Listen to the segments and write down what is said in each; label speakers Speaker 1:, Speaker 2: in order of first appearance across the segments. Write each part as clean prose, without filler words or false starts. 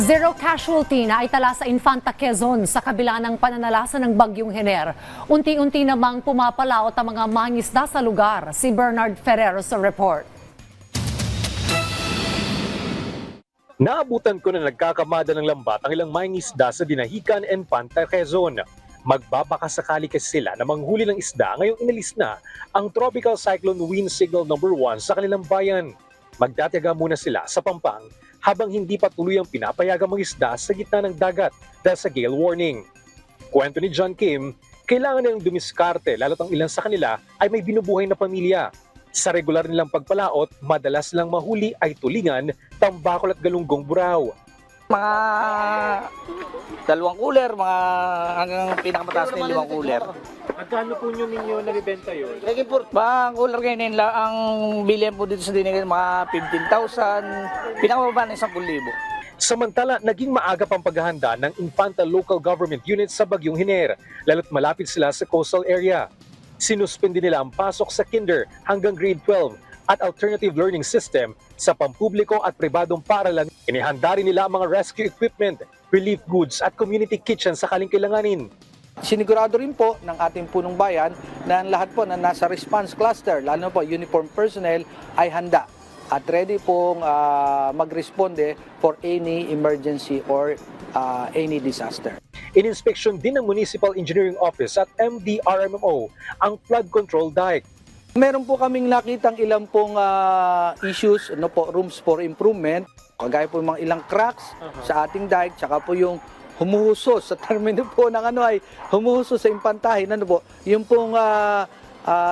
Speaker 1: Zero casualty na itala sa Infanta Quezon sa kabila ng pananalasa ng bagyong Hener. Unti-unti namang pumapalaot ang mga mangingisda sa lugar. Si Bernard Ferrer sa report.
Speaker 2: Naabutan ko na nagkakamada ng lambat ang ilang mangingisda sa Dinahican, Infanta Quezon. Magbabakasakali kasi sila na manghuli ng isda ngayong inalis na ang Tropical Cyclone Wind Signal No. 1 sa kanilang bayan. Magtatiyaga muna sila sa Pampang habang hindi pa tuloy ang pinapayagang mga isda sa gitna ng dagat dahil sa gale warning. Kwento ni John Kim, kailangan nilang dumiskarte lalo't ang ilan sa kanila ay may binubuhay na pamilya. Sa regular nilang pagpalaot, madalas lang mahuli ay tulingan, tambakol at galunggong buraw.
Speaker 3: Mga 2 cooler, mga hanggang pinakamataas na 5 cooler.
Speaker 2: Magkano po ninyo nabibenta yun?
Speaker 3: Bang cooler ngayon lang, ang bilihan po dito sa Dinahican mga 15,000, pinakamababa na 10,000.
Speaker 2: Samantala, naging maagap ang paghahanda ng Infanta Local Government Unit sa bagyong Hener, lalo't malapit sila sa coastal area. Sinuspindi nila ang pasok sa kinder hanggang grade 12 at alternative learning system sa pampubliko at pribadong paaralan. Inihanda rin nila ang mga rescue equipment, relief goods at community kitchen sakaling kailanganin.
Speaker 3: Sinigurado rin po ng ating punong bayan na ang lahat po na nasa response cluster, lalo na po uniform personnel, ay handa at ready pong magresponde for any emergency or any disaster.
Speaker 2: Ininspeksyon din ng Municipal Engineering Office at MDRMO ang flood control dike.
Speaker 3: Meron po kaming nakitang ilang pong issues, rooms for improvement, kagaya po mga ilang cracks sa ating dike, tsaka po yung humuhusos sa termino po ng humuhusos sa impantahin, yung pong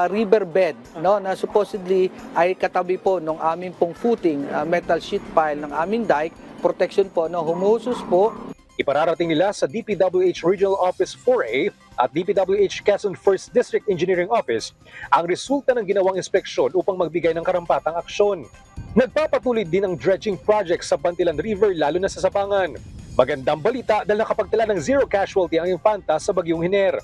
Speaker 3: riverbed, na supposedly ay katabi po ng aming pong footing, metal sheet pile ng aming dike, protection po, humuhusos po.
Speaker 2: Ipararating nila sa DPWH Regional Office 4A at DPWH Quezon 1st District Engineering Office ang resulta ng ginawang inspeksyon upang magbigay ng karampatang aksyon. Nagpapatuloy din ang dredging project sa Bantilan River lalo na sa Sabangan. Magandang balita dahil nakapagtala ng zero casualty ang Infanta sa bagyong Hener.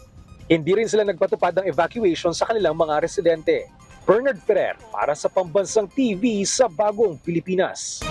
Speaker 2: Hindi rin sila nagpatupad ng evacuation sa kanilang mga residente. Bernard Ferrer para sa Pambansang TV sa Bagong Pilipinas.